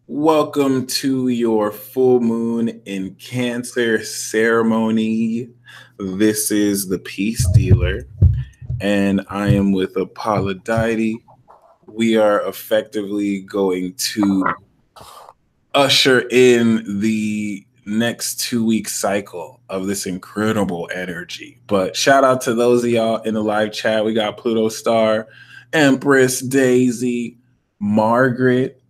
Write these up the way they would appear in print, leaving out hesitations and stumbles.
Welcome to your full moon in Cancer ceremony. This is the Peace Dealer, and I am with Aphrodite. We are effectively going to usher in the next 2 week cycle of this incredible energy. But shout out to those of y'all in the live chat. We got Pluto Star, Empress Daisy, Margaret,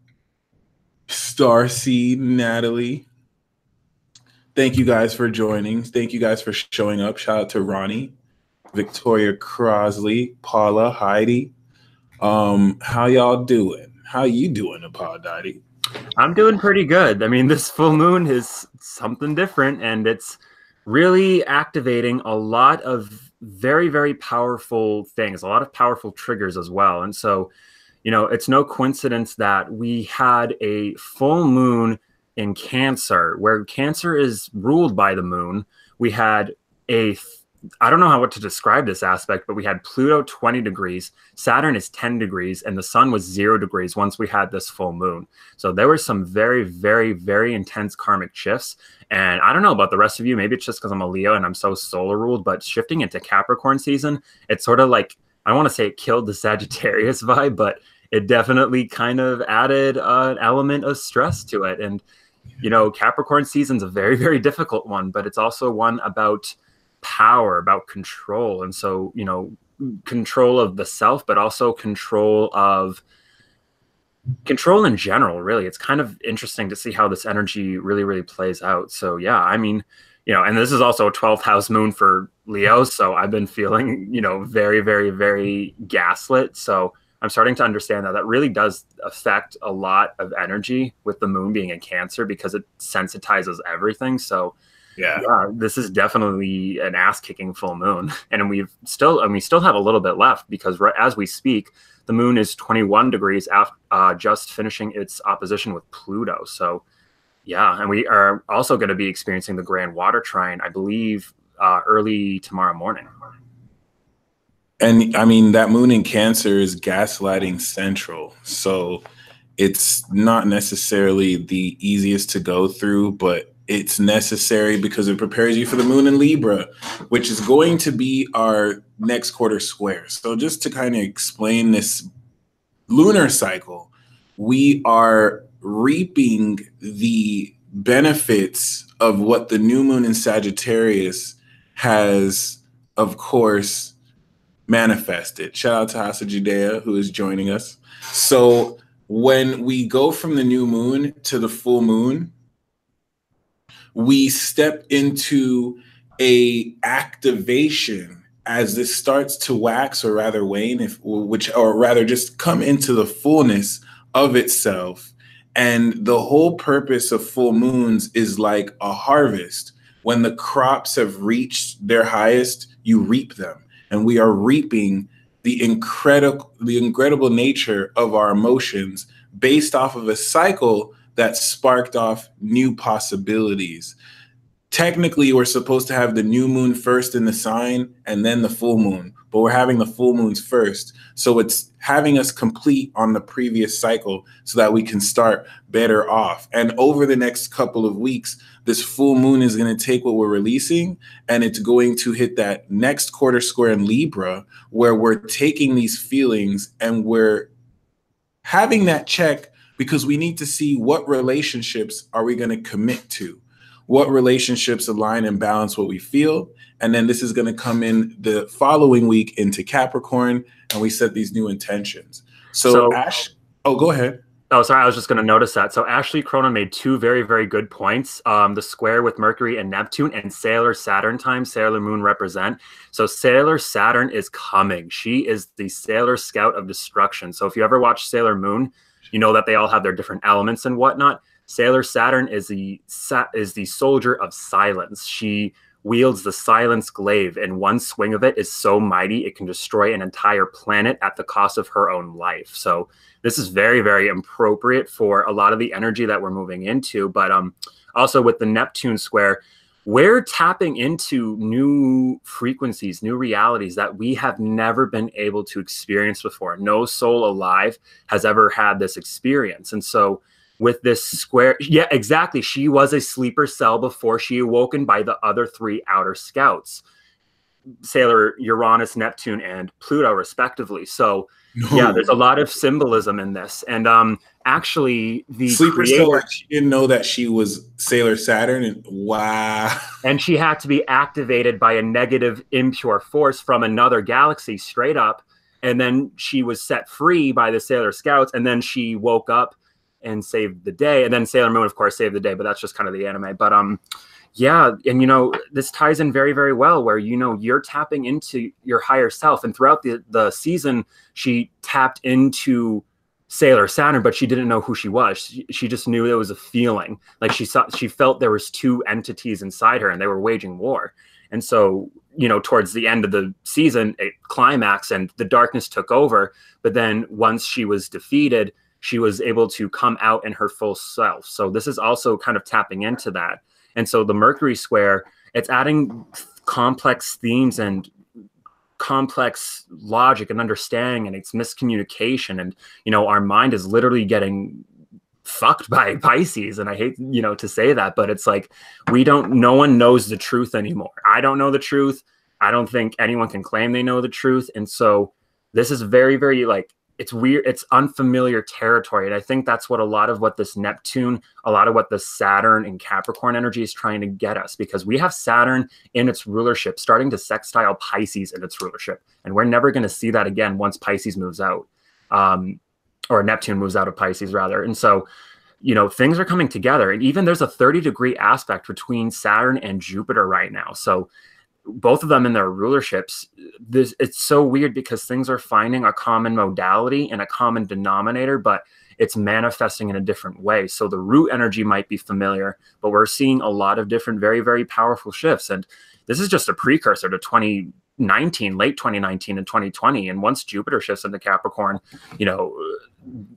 Starseed, Natalie. Thank you guys for joining. Thank you guys for showing up. Shout out to Ronnie, Victoria Crosley, Paula, Heidi. How y'all doing? How you doing, Aphrodite? I'm doing pretty good. I mean, this full moon is something different, and it's really activating a lot of very, very powerful things, a lot of powerful triggers as well. And so, it's no coincidence that we had a full moon in Cancer, where Cancer is ruled by the moon. We had a I don't know what to describe this aspect, but we had Pluto 20 degrees, Saturn is 10 degrees, and the sun was 0 degrees once we had this full moon. So there were some very, very, very intense karmic shifts. And I don't know about the rest of you. Maybe it's just because I'm a Leo and I'm so solar ruled, but shifting into Capricorn season, it's sort of like, I don't want to say it killed the Sagittarius vibe, but it definitely kind of added an element of stress to it. And, Capricorn season's a very, very difficult one, but it's also one about power, about control. And so, control of the self, but also control in general, really. It's kind of interesting to see how this energy really, really plays out. So yeah, I mean, and this is also a 12th house moon for Leo. So I've been feeling, very, very, very gaslit. So I'm starting to understand that really does affect a lot of energy with the moon being in Cancer because it sensitizes everything. So Yeah. this is definitely an ass-kicking full moon, and we still have a little bit left because as we speak, the moon is 21 degrees after just finishing its opposition with Pluto. So, yeah, and we are also going to be experiencing the Grand Water Trine, I believe, early tomorrow morning. And I mean, that moon in Cancer is gaslighting central. So it's not necessarily the easiest to go through, but it's necessary because it prepares you for the moon in Libra, which is going to be our next quarter square. So just to kind of explain this lunar cycle, we are reaping the benefits of what the new moon in Sagittarius has, of course, manifested. Shout out to Hasa Judea, who is joining us. So when we go from the new moon to the full moon, we step into a activation as this starts to wax, or rather wane, or rather just come into the fullness of itself. And the whole purpose of full moons is like a harvest. When the crops have reached their highest, you reap them. And we are reaping the incredible nature of our emotions based off of a cycle that sparked off new possibilities. Technically, we're supposed to have the new moon first in the sign and then the full moon, but we're having the full moons first. So it's having us complete on the previous cycle so that we can start better off. And over the next couple of weeks, this full moon is going to take what we're releasing and it's going to hit that next quarter square in Libra, where we're taking these feelings and we're having that check, because we need to see what relationships are we going to commit to, what relationships align and balance what we feel. And then this is going to come in the following week into Capricorn, and we set these new intentions. So Ash, go ahead. Oh, sorry. I was just going to notice that. So Ashley Cronin made two very, very good points. The square with Mercury and Neptune and Sailor Saturn time, Sailor Moon represent. So Sailor Saturn is coming. She is the Sailor Scout of Destruction. So if you ever watch Sailor Moon, you know that they all have their different elements and whatnot. Sailor Saturn is the soldier of silence. She wields the silence glaive, and one swing of it is so mighty it can destroy an entire planet at the cost of her own life. So this is very, very appropriate for a lot of the energy that we're moving into. But also with the Neptune square, we're tapping into new frequencies, new realities that we have never been able to experience before. No soul alive has ever had this experience. And so with this square. Yeah, exactly. She was a sleeper cell before she awoken by the other three outer scouts, Sailor, Uranus, Neptune, and Pluto, respectively. So, yeah, there's a No. lot of symbolism in this. And actually, the Sleeper cell, creator, like she didn't know that she was Sailor Saturn. And wow. and she had to be activated by a negative impure force from another galaxy straight up. And then she was set free by the Sailor Scouts. And then she woke up and saved the day. And then Sailor Moon, of course, saved the day. But that's just kind of the anime. But yeah, and this ties in very, very well where you're tapping into your higher self. And throughout the season, she tapped into Sailor Saturn, but she didn't know who she was. She just knew it was a feeling. Like she felt there was two entities inside her and they were waging war. And so, towards the end of the season, it climaxed and the darkness took over. But then once she was defeated, she was able to come out in her full self. So this is also kind of tapping into that. And so the Mercury square, it's adding complex themes and complex logic and understanding, and it's miscommunication. And, our mind is literally getting fucked by Pisces. And I hate, to say that, but it's like, no one knows the truth anymore. I don't know the truth. I don't think anyone can claim they know the truth. And so this is very, very it's weird. It's unfamiliar territory. And I think that's what a lot of what this Neptune, a lot of what the Saturn and Capricorn energy is trying to get us, because we have Saturn in its rulership starting to sextile Pisces in its rulership. And we're never going to see that again once Pisces moves out, or Neptune moves out of Pisces rather. And so, things are coming together. And even there's a 30-degree aspect between Saturn and Jupiter right now. So both of them in their rulerships, it's so weird because things are finding a common modality and a common denominator, but it's manifesting in a different way. So the root energy might be familiar, but we're seeing a lot of different, very, very powerful shifts. And this is just a precursor to 2019, late 2019 and 2020. And once Jupiter shifts into Capricorn,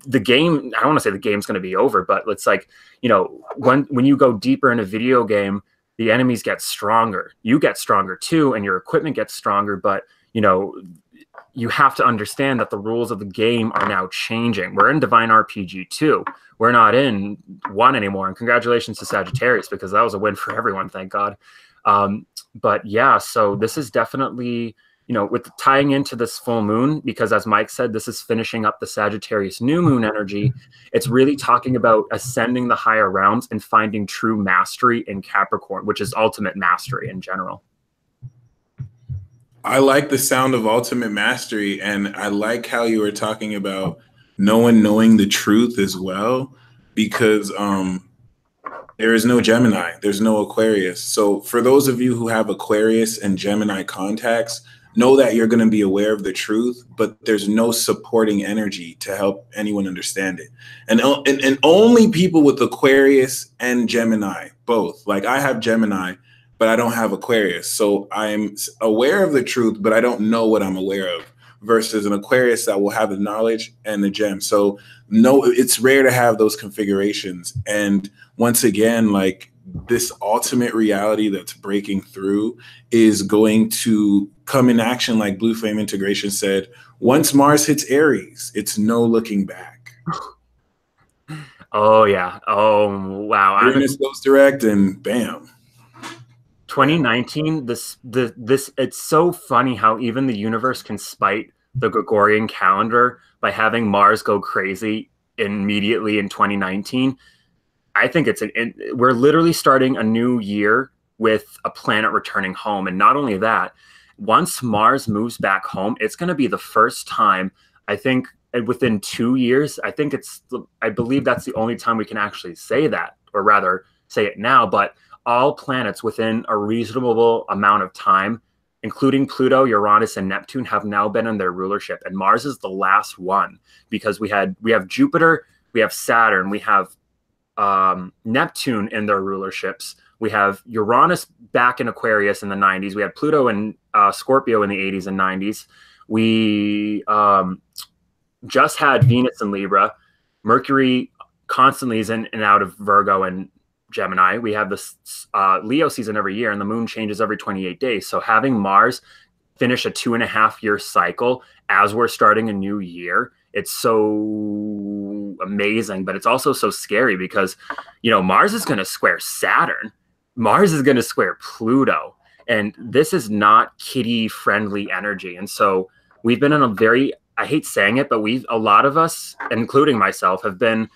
the game, I don't want to say the game's going to be over, but it's like, when you go deeper in a video game, the enemies get stronger. You get stronger too, and your equipment gets stronger. But, you have to understand that the rules of the game are now changing. We're in Divine RPG 2. We're not in 1 anymore. And congratulations to Sagittarius, because that was a win for everyone, thank God. But yeah, so this is definitely, with tying into this full moon, because as Mike said, this is finishing up the Sagittarius new moon energy. It's really talking about ascending the higher realms and finding true mastery in Capricorn, which is ultimate mastery in general. I like the sound of ultimate mastery, and I like how you were talking about no one knowing the truth as well, because there is no Gemini, there's no Aquarius. So for those of you who have Aquarius and Gemini contacts, know that you're going to be aware of the truth, but there's no supporting energy to help anyone understand it. And only people with Aquarius and Gemini, both. Like I have Gemini, but I don't have Aquarius. So I'm aware of the truth, but I don't know what I'm aware of, versus an Aquarius that will have the knowledge and the gem. So no, it's rare to have those configurations. And once again, like this ultimate reality that's breaking through is going to come in action. Like Blue Flame Integration said, once Mars hits Aries, it's no looking back. Oh yeah. Oh wow. Uranus goes direct and bam. 2019, this it's so funny how even the universe can spite the Gregorian calendar by having Mars go crazy immediately in 2019. I think we're literally starting a new year with a planet returning home. And not only that, once Mars moves back home, it's going to be the first time, I think, within 2 years. I believe that's the only time we can actually say that, or rather say it now, but all planets within a reasonable amount of time, including Pluto, Uranus, and Neptune, have now been in their rulership. And Mars is the last one, because we have Jupiter, we have Saturn, we have Neptune in their rulerships. We have Uranus back in Aquarius in the 90s. We had Pluto and Scorpio in the 80s and 90s. We just had Venus in Libra. Mercury constantly is in and out of Virgo and Gemini. We have this Leo season every year, and the moon changes every 28 days. So having Mars finish a 2.5-year cycle as we're starting a new year, it's so so amazing, but it's also so scary because, you know, Mars is going to square Saturn. Mars is going to square Pluto. And this is not kiddie friendly energy. And so we've been in a very, I hate saying it, but a lot of us, including myself, have been,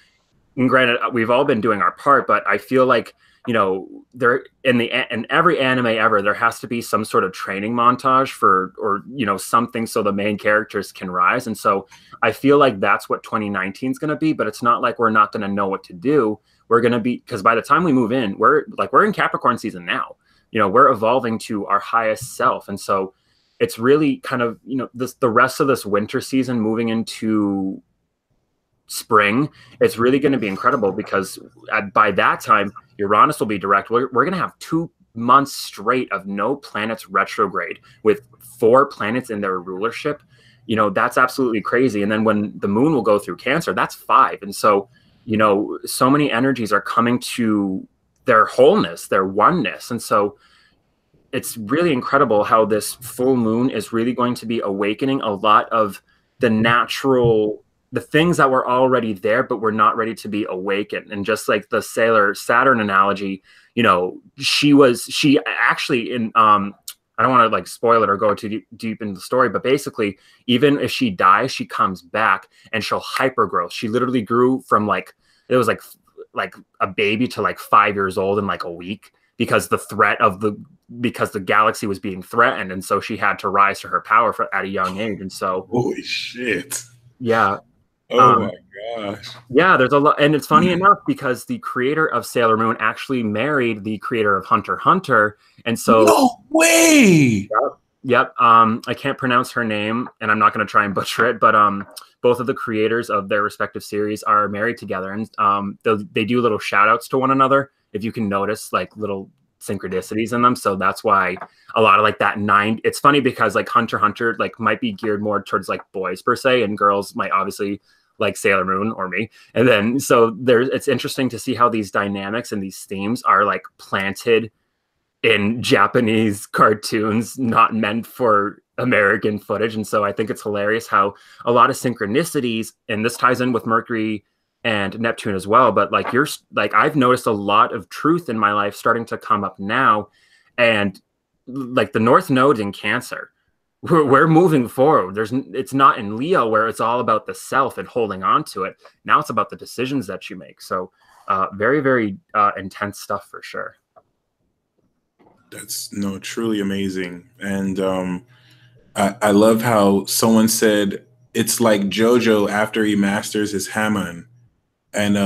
and granted, we've all been doing our part, but I feel like, you know, there in every anime ever, there has to be some sort of training montage or you know, something so the main characters can rise. And so I feel like that's what 2019 is going to be, but it's not like we're not going to know what to do. We're going to be, because by the time we move in, we're in Capricorn season now. You know, we're evolving to our highest self. And so it's really kind of, you know, the rest of this winter season moving into spring, it's really going to be incredible because by that time, Uranus will be direct. We're going to have 2 months straight of no planets retrograde with 4 planets in their rulership. You know, that's absolutely crazy. And then when the moon will go through Cancer, that's 5. And so, you know, so many energies are coming to their wholeness, their oneness. And so it's really incredible how this full moon is really going to be awakening a lot of the natural, the things that were already there, but were not ready to be awakened. And just like the Sailor Saturn analogy, you know, she actually in, I don't want to like spoil it or go too deep into the story, but basically, even if she dies, she comes back and she'll hypergrowth. She literally grew from like, it was like a baby to like 5 years old in like a week because because the galaxy was being threatened. And so she had to rise to her power at a young age. And so, holy shit. Yeah. Oh my gosh. Yeah, there's a lot. And it's funny enough because the creator of Sailor Moon actually married the creator of Hunter x Hunter. And so. No way. Yep. I can't pronounce her name and I'm not going to try and butcher it, but both of the creators of their respective series are married together. And they do little shout outs to one another. If you can notice like little synchronicities in them. So that's why a lot of like that it's funny because like Hunter x Hunter like might be geared more towards like boys per se, and girls might obviously like Sailor Moon or me. And then so it's interesting to see how these dynamics and these themes are like planted in Japanese cartoons not meant for American footage. And so I think it's hilarious how a lot of synchronicities, and this ties in with Mercury and Neptune as well, but like I've noticed a lot of truth in my life starting to come up now. And like the North Node in Cancer, we're moving forward. It's not in Leo where it's all about the self and holding on to it. Now it's about the decisions that you make. So very, very intense stuff for sure. That's truly amazing. And I love how someone said it's like JoJo after he masters his Hamon. And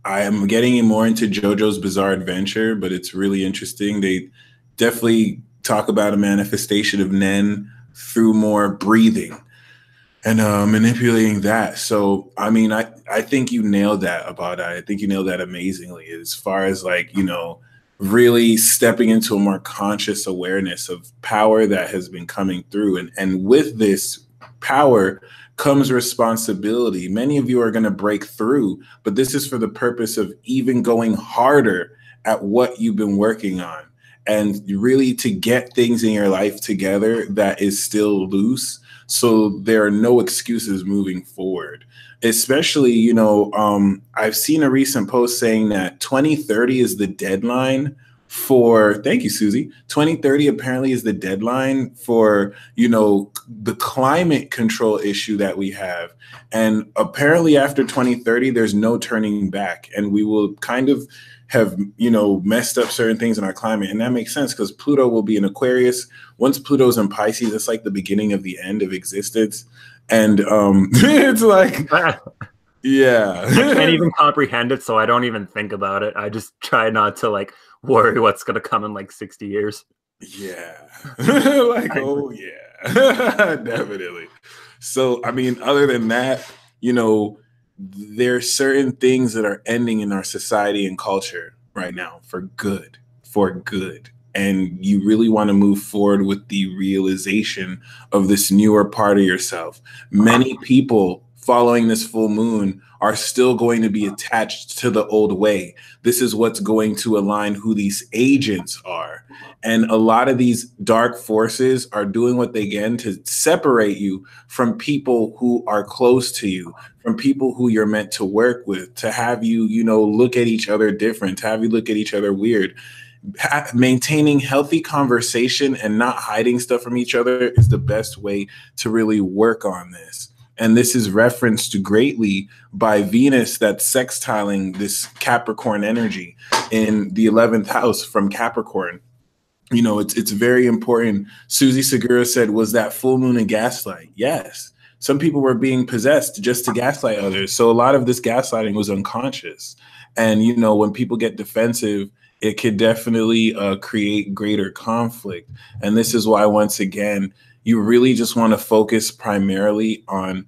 I am getting more into JoJo's Bizarre Adventure, but it's really interesting. They definitely talk about a manifestation of Nen through more breathing and manipulating that. So, I mean, I think you nailed that about it. I think you nailed that amazingly as far as like, you know, really stepping into a more conscious awareness of power that has been coming through. And with this power comes responsibility. Many of you are going to break through, but this is for the purpose of even going harder at what you've been working on and really to get things in your life together that is still loose. So there are no excuses moving forward. Especially, you know, I've seen a recent post saying that 2030 is the deadline for, thank you, Susie. 2030 apparently is the deadline for, you know, the climate control issue that we have. And apparently after 2030, there's no turning back. And we will kind of have, you know, messed up certain things in our climate. And that makes sense because Pluto will be in Aquarius. Once Pluto's in Pisces, it's like the beginning of the end of existence. And it's like, yeah. I can't even comprehend it, so I don't even think about it. I just try not to like worry what's going to come in like 60 years. Yeah. Like, oh yeah, definitely. So, I mean, other than that, you know, there's certain things that are ending in our society and culture right now for good. And you really want to move forward with the realization of this newer part of yourself. Many people following this full moon are still going to be attached to the old way. This is what's going to align who these agents are. And a lot of these dark forces are doing what they can to separate you from people who are close to you, from people who you're meant to work with, to have you, look at each other different, to have you look at each other weird. Maintaining healthy conversation and not hiding stuff from each other is the best way to really work on this. And this is referenced greatly by Venus that's sextiling this Capricorn energy in the 11th house from Capricorn. It's very important. Susie Segura said, was that full moon a gaslight? Yes. Some people were being possessed just to gaslight others. So a lot of this gaslighting was unconscious. And, when people get defensive, it could definitely create greater conflict. And this is why, once again, you really just want to focus primarily on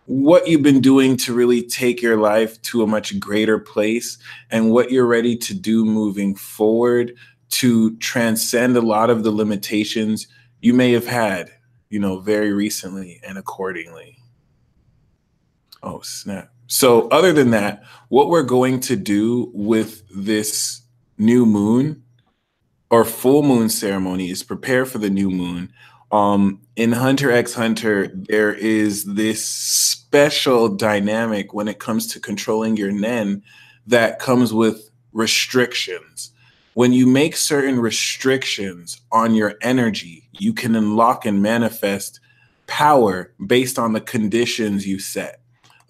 what you've been doing to really take your life to a much greater place and what you're ready to do moving forward to transcend a lot of the limitations you may have had, very recently and accordingly. Oh, snap. So other than that, what we're going to do with this new moon or full moon ceremony is prepare for the new moon. In Hunter x Hunter, there is this special dynamic when it comes to controlling your Nen that comes with restrictions. When you make certain restrictions on your energy, you can unlock and manifest power based on the conditions you set.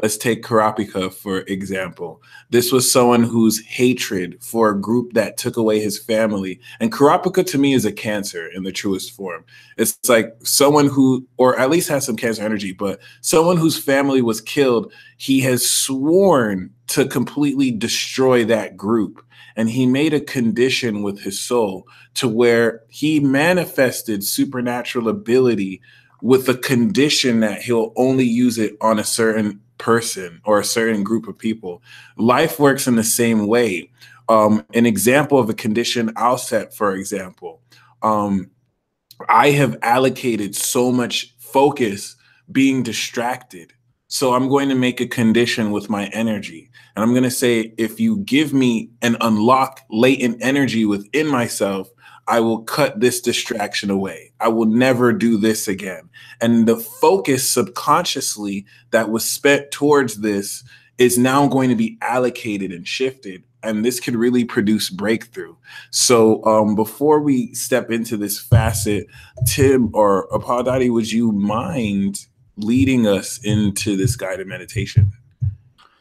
Let's take Karapika, for example. This was someone whose hatred for a group that took away his family. And Karapika, to me, is a Cancer in the truest form. It's like someone who, or at least has some Cancer energy, but someone whose family was killed, he has sworn to completely destroy that group. And he made a condition with his soul to where he manifested supernatural ability with a condition that he'll only use it on a certain person or a certain group of people. Life works in the same way. An example of a condition I'll set, for example, I have allocated so much focus being distracted. So I'm going to make a condition with my energy. And I'm going to say, if you give me and unlock latent energy within myself, I will cut this distraction away. I will never do this again. And the focus subconsciously that was spent towards this is now going to be allocated and shifted. And this could really produce breakthrough. So before we step into this facet, Tim or Apadati, would you mind leading us into this guided meditation?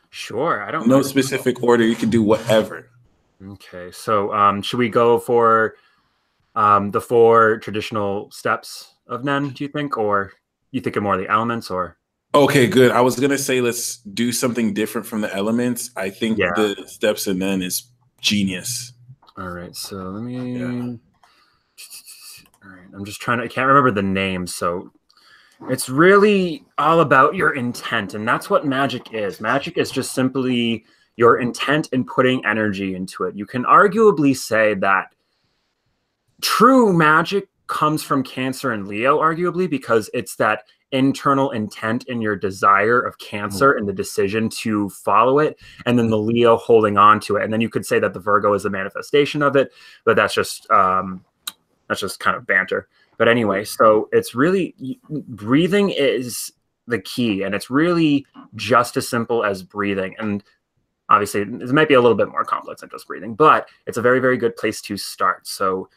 Sure. I don't know. No specific order. You can do whatever. Okay. So should we go for the 4 traditional steps of Nen, do you think? Or you think of more of the elements or? Okay, good. I was going to say, let's do something different from the elements. I think the steps of Nen is genius. All right. So let me, all right. I'm just trying to, I can't remember the names. So it's really all about your intent. And that's what magic is. Magic is just simply your intent in putting energy into it. You can arguably say that true magic comes from Cancer and Leo, arguably, because it's that internal intent in your desire of Cancer and the decision to follow it, and then the Leo holding on to it. And then you could say that the Virgo is a manifestation of it, but that's just kind of banter. But anyway, so it's really, breathing is the key, and it's really just as simple as breathing. And obviously, it might be a little bit more complex than just breathing, but it's a very, very good place to start. So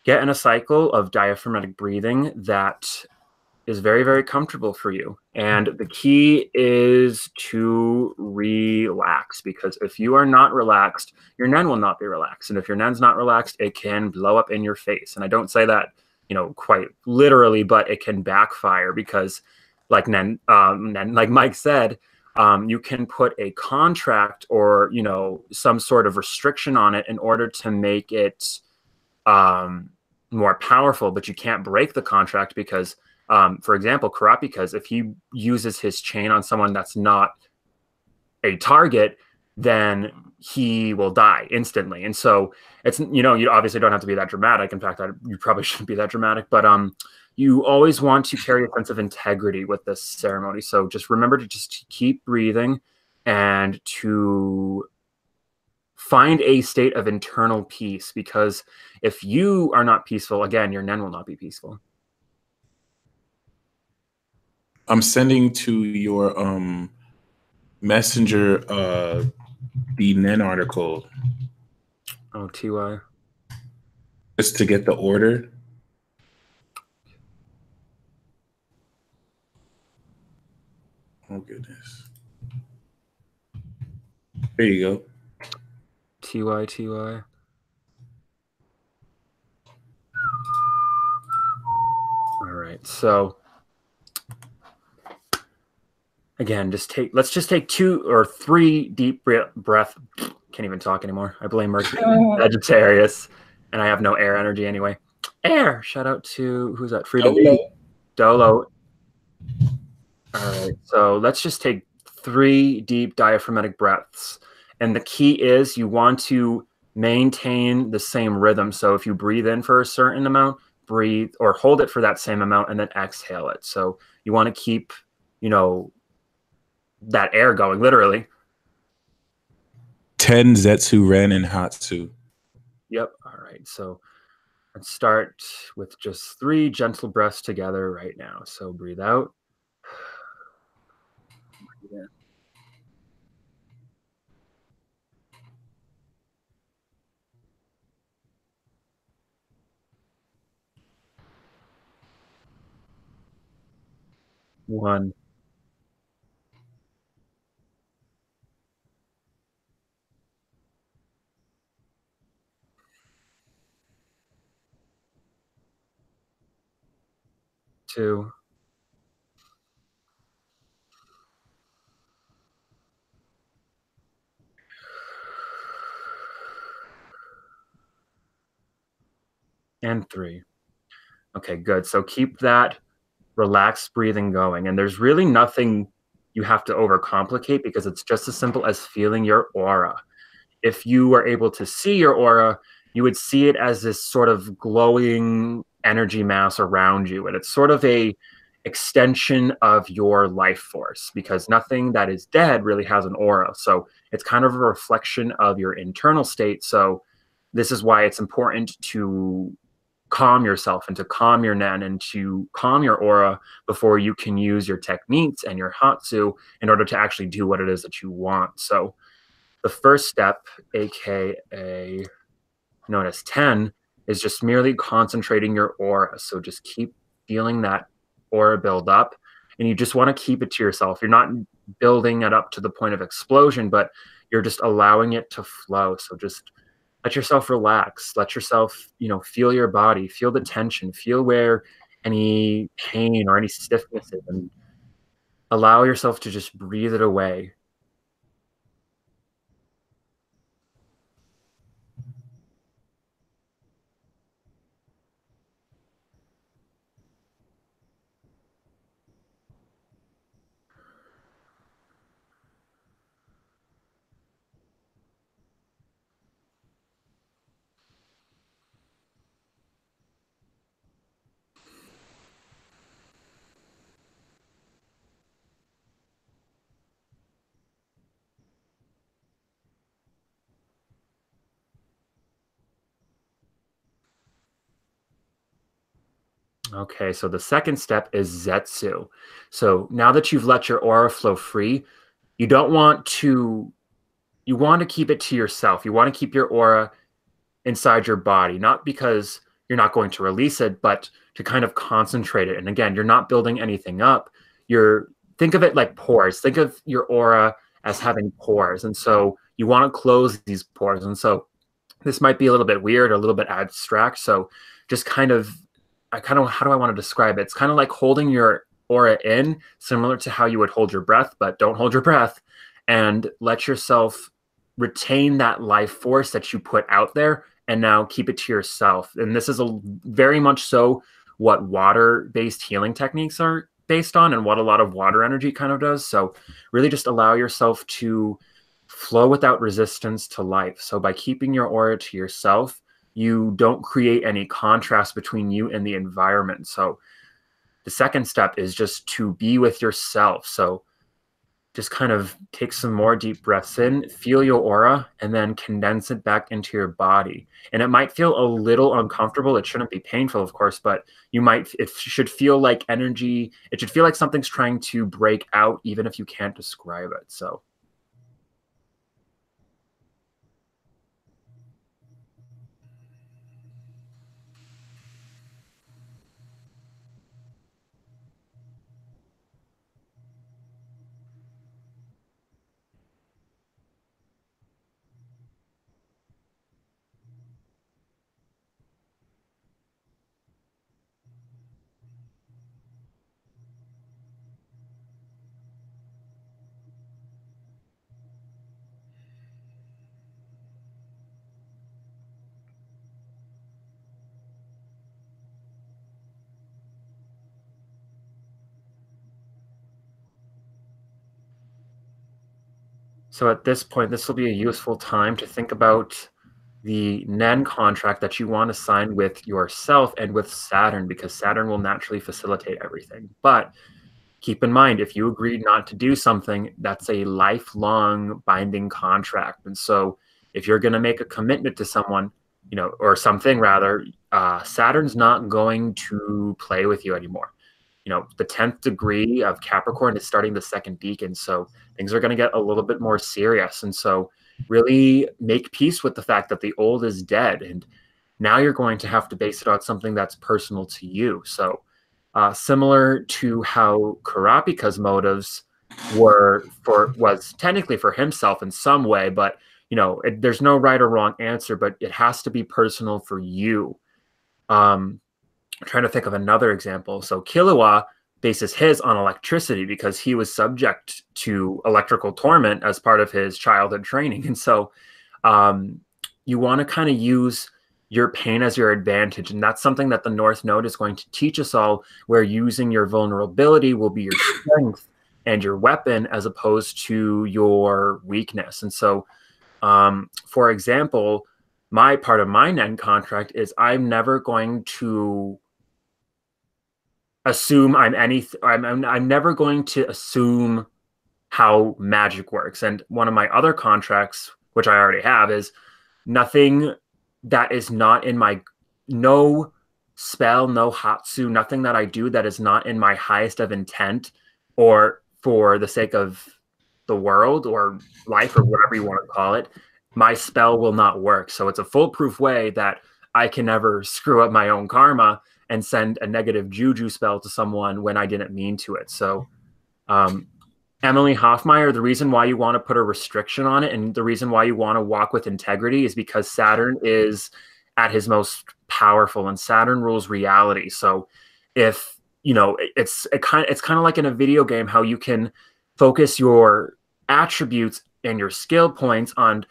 get in a cycle of diaphragmatic breathing that is very, very comfortable for you. And the key is to relax, because if you are not relaxed, your Nen will not be relaxed. And if your Nen's not relaxed, it can blow up in your face. And I don't say that, quite literally, but it can backfire because like like Mike said, you can put a contract or, some sort of restriction on it in order to make it more powerful, but you can't break the contract because, for example, Karapika's, if he uses his chain on someone that's not a target, then he will die instantly. And so it's, you obviously don't have to be that dramatic. In fact, you probably shouldn't be that dramatic, but you always want to carry a sense of integrity with this ceremony. So just remember to just keep breathing and to find a state of internal peace, because if you are not peaceful, again, your Nen will not be peaceful. I'm sending to your messenger the Nen article. Oh, TY. Just to get the order. Oh goodness. There you go. TY. All right. So again, let's just take 2 or 3 deep breath. Can't even talk anymore. I blame Mercury. Sagittarius, and I have no air energy anyway. Air. Shout out to, who's that? Freedom. Dolo. All right. So let's just take 3 deep diaphragmatic breaths. And the key is you want to maintain the same rhythm. So if you breathe in for a certain amount, breathe or hold it for that same amount and then exhale it. So you want to keep, that air going, literally. 10 Zetsu, Ren, and Hatsu. Yep. All right. So let's start with just 3 gentle breaths together right now. So breathe out. Breathe in. One. Two. And 3. Okay, good. So keep that relaxed breathing going. And there's really nothing you have to overcomplicate, because it's just as simple as feeling your aura. If you were able to see your aura, you would see it as this sort of glowing energy mass around you. And it's sort of a extension of your life force, because nothing that is dead really has an aura. So it's kind of a reflection of your internal state. So this is why it's important to calm yourself and to calm your Nen and to calm your aura before you can use your techniques and your Hatsu in order to actually do what it is that you want. So the first step, aka known as 10, is just merely concentrating your aura. So just keep feeling that aura build up, and you just want to keep it to yourself. You're not building it up to the point of explosion, but you're just allowing it to flow. So just let yourself relax. Let yourself, feel your body, feel the tension, feel where any pain or any stiffness is, and allow yourself to just breathe it away. Okay, so the second step is Zetsu. So now that you've let your aura flow free, you want to keep it to yourself. You want to keep your aura inside your body, not because you're not going to release it, but to kind of concentrate it. And again, you're not building anything up. Think of it like pores. Think of your aura as having pores. And so you want to close these pores. And so this might be a little bit weird or a little bit abstract. So just how do I want to describe it? It's kind of like holding your aura in, similar to how you would hold your breath, but don't hold your breath, and let yourself retain that life force that you put out there, and now keep it to yourself. And this is very much so what water-based healing techniques are based on, and what a lot of water energy kind of does. So really just allow yourself to flow without resistance to life. So by keeping your aura to yourself, you don't create any contrast between you and the environment. So the second step is just to be with yourself. So just kind of take some more deep breaths in, feel your aura, and then condense it back into your body. And it might feel a little uncomfortable. It shouldn't be painful, of course, but it should feel like energy. It should feel like something's trying to break out, even if you can't describe it. So at this point, this will be a useful time to think about the NEN contract that you want to sign with yourself and with Saturn, because Saturn will naturally facilitate everything. But keep in mind, if you agreed not to do something, that's a lifelong binding contract. And so if you're going to make a commitment to someone, or something rather, Saturn's not going to play with you anymore. The 10th degree of Capricorn is starting the second decan. So things are going to get a little bit more serious. And so really make peace with the fact that the old is dead. And now you're going to have to base it on something that's personal to you. So similar to how Karapika's motives was technically for himself in some way, but there's no right or wrong answer, but it has to be personal for you. I'm trying to think of another example. So Killua bases his on electricity because he was subject to electrical torment as part of his childhood training. And so you want to kind of use your pain as your advantage. And that's something that the North Node is going to teach us all, where using your vulnerability will be your strength and your weapon as opposed to your weakness. And so, for example, my part of my NEN contract is I'm never going to assume I'm never going to assume how magic works. And one of my other contracts, which I already have, is nothing that is not in no spell, no hatsu, nothing that I do that is not in my highest of intent or for the sake of the world or life or whatever you want to call it, my spell will not work. So it's a foolproof way that I can never screw up my own karma and send a negative juju spell to someone when I didn't mean to it. So Emily Hoffmeyer, the reason why you want to put a restriction on it and the reason why you want to walk with integrity is because Saturn is at his most powerful and Saturn rules reality. So if, it's kind of like in a video game, how you can focus your attributes and your skill points on,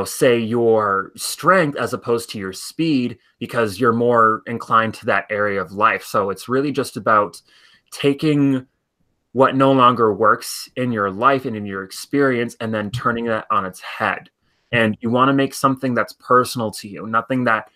say your strength as opposed to your speed, because you're more inclined to that area of life. So it's really just about taking what no longer works in your life and in your experience and then turning that on its head. And you want to make something that's personal to you, nothing that,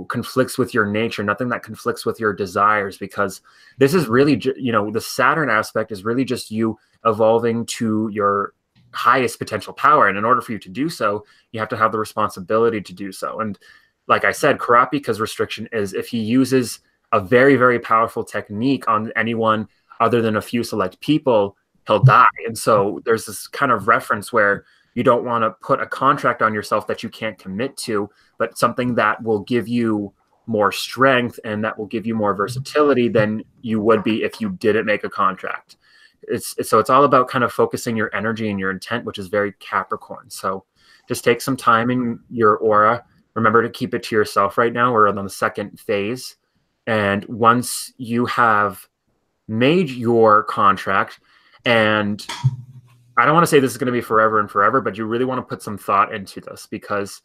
conflicts with your nature, nothing that conflicts with your desires, because this is really, the Saturn aspect is really just you evolving to your highest potential power. And in order for you to do so, you have to have the responsibility to do so. And like I said, Karapika's restriction is if he uses a very, very powerful technique on anyone other than a few select people, he'll die. And so there's this kind of reference where you don't want to put a contract on yourself that you can't commit to, but something that will give you more strength and that will give you more versatility than you would be if you didn't make a contract. So it's all about kind of focusing your energy and your intent, which is very Capricorn. So just take some time in your aura. Remember to keep it to yourself right now. We're on the second phase. And once you have made your contract, and I don't want to say this is going to be forever and forever, but you really want to put some thought into this, because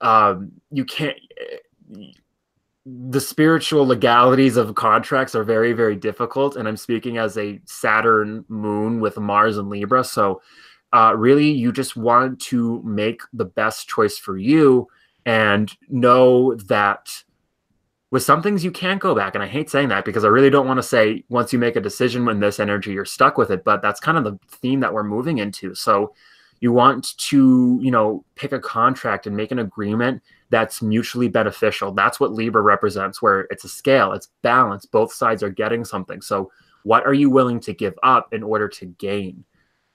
you can't, the spiritual legalities of contracts are very, very difficult. And I'm speaking as a Saturn moon with Mars and Libra. So really you just want to make the best choice for you and know that with some things you can't go back. And I hate saying that because I really don't want to say once you make a decision in this energy, you're stuck with it. But that's kind of the theme that we're moving into. So you want to, you know, pick a contract and make an agreement that's mutually beneficial. That's what Libra represents, where it's a scale, it's balance. Both sides are getting something. So what are you willing to give up in order to gain?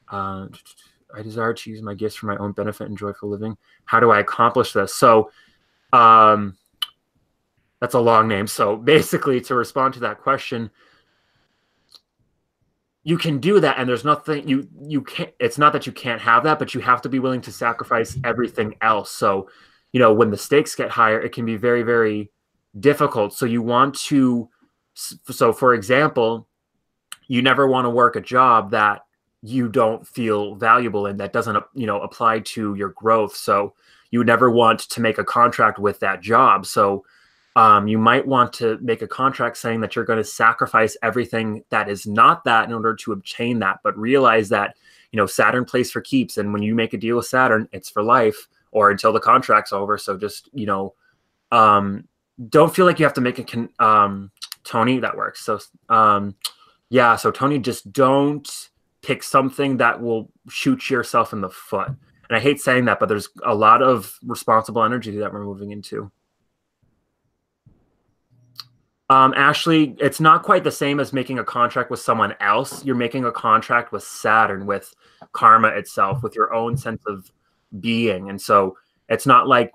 I desire to use my gifts for my own benefit and joyful living. How do I accomplish this? So, that's a long name. So basically, to respond to that question, you can do that, and there's nothing you can't. It's not that you can't have that, but you have to be willing to sacrifice everything else. So, you know, when the stakes get higher, it can be very, very difficult. So you want to. So, for example, you never want to work a job that you don't feel valuable in, that doesn't, you know, apply to your growth. So you would never want to make a contract with that job. So you might want to make a contract saying that you're going to sacrifice everything that is not that in order to obtain that, but realize that, you know, Saturn plays for keeps. And when you make a deal with Saturn, it's for life or until the contract's over. So just, you know, don't feel like you have to make a Tony, that works. So yeah, so Tony, just don't pick something that will shoot yourself in the foot. And I hate saying that, but there's a lot of responsible energy that we're moving into. Ashley, it's not quite the same as making a contract with someone else. You're making a contract with Saturn, with karma itself, with your own sense of being. And so it's not like,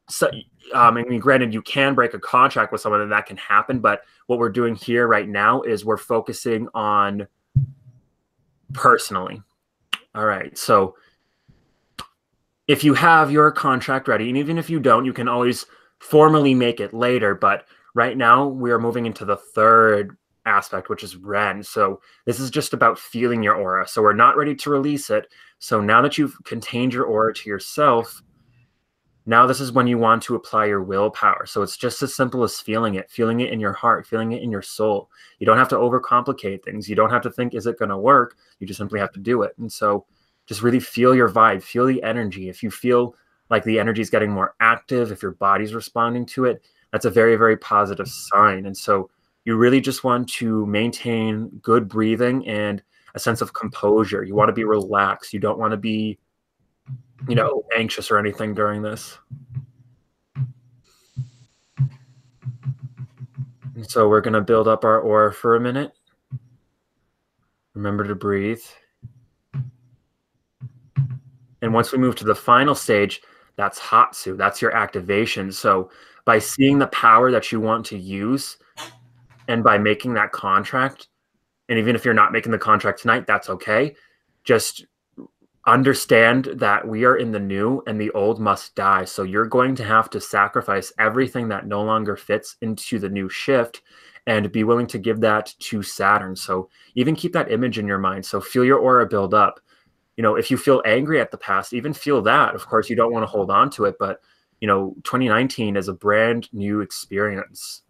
so, I mean, granted, you can break a contract with someone and that can happen, but what we're doing here right now is we're focusing on personally. All right. So if you have your contract ready, and even if you don't, you can always formally make it later. But right now we are moving into the third aspect, which is Ren. So this is just about feeling your aura. So we're not ready to release it. So now that you've contained your aura to yourself, now this is when you want to apply your willpower. So it's just as simple as feeling it in your heart, feeling it in your soul. You don't have to overcomplicate things. You don't have to think, is it going to work? You just simply have to do it. And so just really feel your vibe, feel the energy. If you feel like the energy is getting more active, if your body's responding to it, that's a very, very positive sign. And so you really just want to maintain good breathing and a sense of composure. You want to be relaxed. You don't want to be, you know, anxious or anything during this. And so we're going to build up our aura for a minute. Remember to breathe. And once we move to the final stage, that's Hatsu. That's your activation. So by seeing the power that you want to use and by making that contract, and even if you're not making the contract tonight, that's okay. Just understand that we are in the new and the old must die. So you're going to have to sacrifice everything that no longer fits into the new shift and be willing to give that to Saturn. So even keep that image in your mind. So feel your aura build up. You know, if you feel angry at the past, even feel that. Of course, you don't want to hold on to it, but, you know, 2019 is a brand new experience.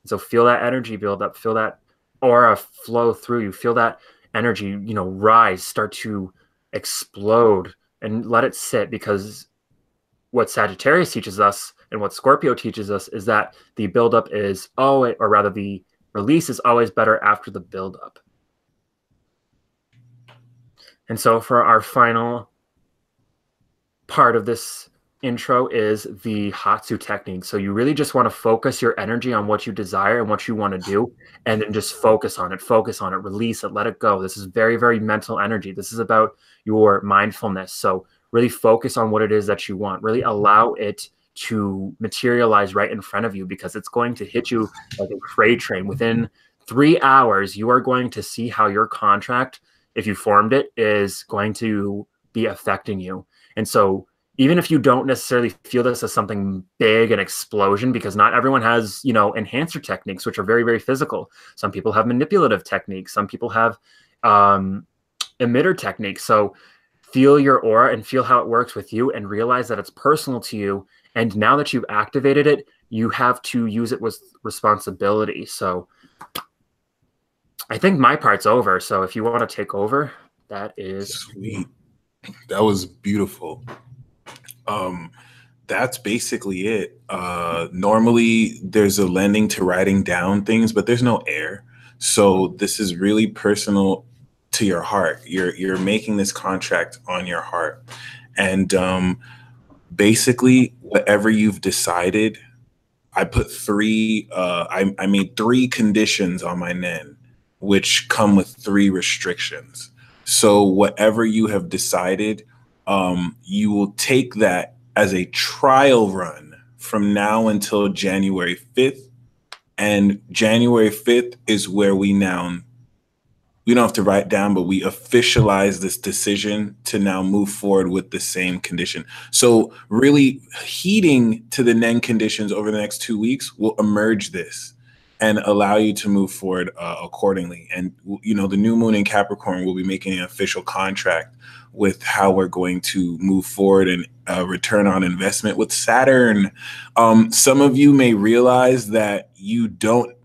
So feel that energy build up, feel that aura flow through you, feel that energy, you know, rise, start to explode, and let it sit. Because what Sagittarius teaches us and what Scorpio teaches us is that the buildup is always, or rather the release is always better after the buildup. And so for our final part of this intro is the Hatsu technique. So you really just want to focus your energy on what you desire and what you want to do, and then just focus on it, release it, let it go. This is very, very mental energy. This is about your mindfulness. So really focus on what it is that you want. Really allow it to materialize right in front of you, because it's going to hit you like a freight train. Within 3 hours, you are going to see how your contract, if you formed it, is going to be affecting you. And so even if you don't necessarily feel this as something big, an explosion, because not everyone has, you know, enhancer techniques, which are very, very physical. Some people have manipulative techniques. Some people have emitter techniques. So feel your aura and feel how it works with you, and realize that it's personal to you. And now that you've activated it, you have to use it with responsibility. So I think my part's over. So if you want to take over, that is sweet. That was beautiful. That's basically it. Normally, there's a lending to writing down things, but there's no air. So this is really personal to your heart. You're making this contract on your heart, and basically, whatever you've decided, I put three. I made three conditions on my NEN, which come with three restrictions. So whatever you have decided, you will take that as a trial run from now until January 5th. And January 5th is where we don't have to write down, but we officialize this decision to now move forward with the same condition. So really heeding to the NEN conditions over the next 2 weeks will emerge this and allow you to move forward accordingly. And, the new moon in Capricorn will be making an official contract with how we're going to move forward and return on investment with Saturn. Some of you may realize that you don't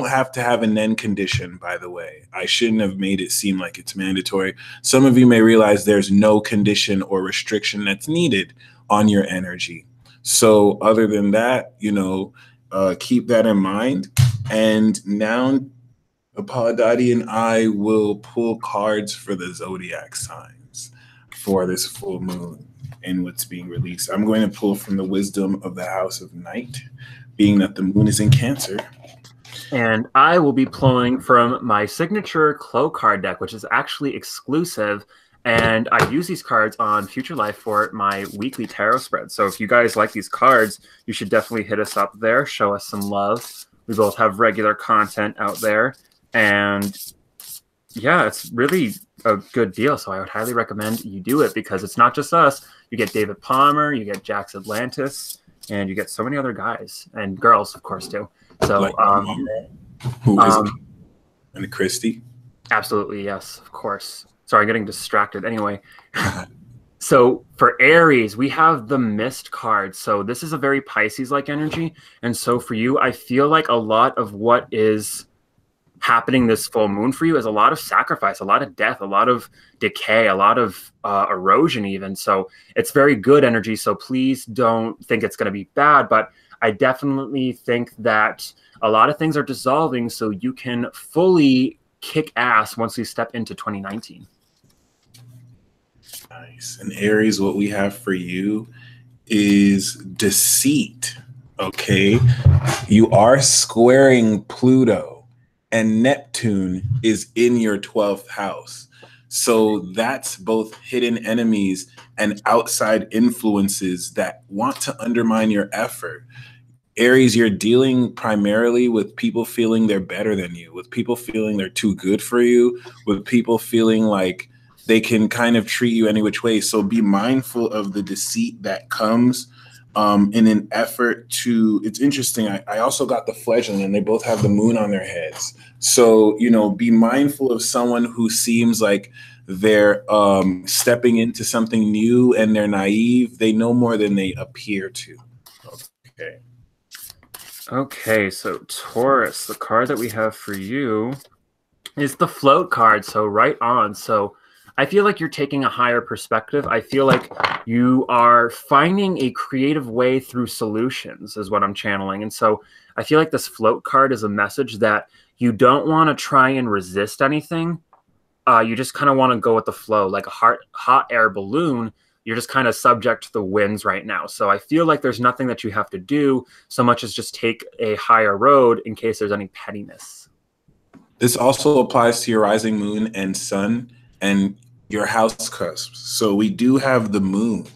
have to have a NEN condition, by the way. I shouldn't have made it seem like it's mandatory. Some of you may realize there's no condition or restriction that's needed on your energy. So other than that, keep that in mind. And now Apollodati and I will pull cards for the zodiac signs for this full moon and what's being released. I'm going to pull from the wisdom of the House of Night, being that the moon is in Cancer. And I will be pulling from my signature Clo card deck, which is actually exclusive. And I use these cards on Future Life for my weekly tarot spread. So if you guys like these cards, you should definitely hit us up there, show us some love. We both have regular content out there. And yeah, it's really a good deal. So I would highly recommend you do it because it's not just us. You get David Palmer, you get Jax Atlantis, and you get so many other guys and girls, of course, too. So, who is it? And Christy? Absolutely, yes, of course. Sorry, getting distracted. Anyway, so for Aries, we have the Mist card. So this is a very Pisces-like energy. And so for you, I feel like a lot of what is happening this full moon for you is a lot of sacrifice, a lot of death, a lot of decay, a lot of erosion even. So it's very good energy. So please don't think it's going to be bad. But I definitely think that a lot of things are dissolving so you can fully kick ass once we step into 2019. Nice. And Aries, what we have for you is deceit. Okay. You are squaring Pluto, and Neptune is in your 12th house. So that's both hidden enemies and outside influences that want to undermine your effort. Aries, you're dealing primarily with people feeling they're better than you, with people feeling they're too good for you, with people feeling like they can kind of treat you any which way. So be mindful of the deceit that comes in an effort to, it's interesting. I also got the fledgling and they both have the moon on their heads. So, be mindful of someone who seems like they're stepping into something new and they're naive. They know more than they appear to. Okay. Okay, so Taurus, the card that we have for you is the float card. So right on. So I feel like you're taking a higher perspective. I feel like you are finding a creative way through solutions is what I'm channeling. And so I feel like this float card is a message that you don't want to try and resist anything. You just kind of want to go with the flow, like a hot air balloon. You're just kind of subject to the winds right now. So I feel like there's nothing that you have to do so much as just take a higher road in case there's any pettiness. This also applies to your rising moon and sun and your house cusps. So we do have the moon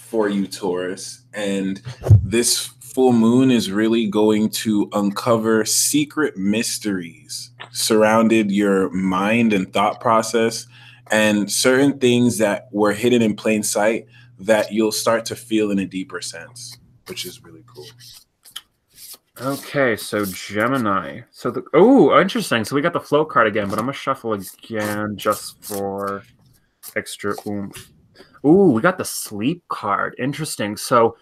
for you, Taurus. And this full moon is really going to uncover secret mysteries surrounded your mind and thought process, and certain things that were hidden in plain sight that you'll start to feel in a deeper sense, which is really cool. Okay, so Gemini. So interesting. So we got the float card again, but I'm gonna shuffle again just for extra oomph. Ooh, we got the sleep card. Interesting. So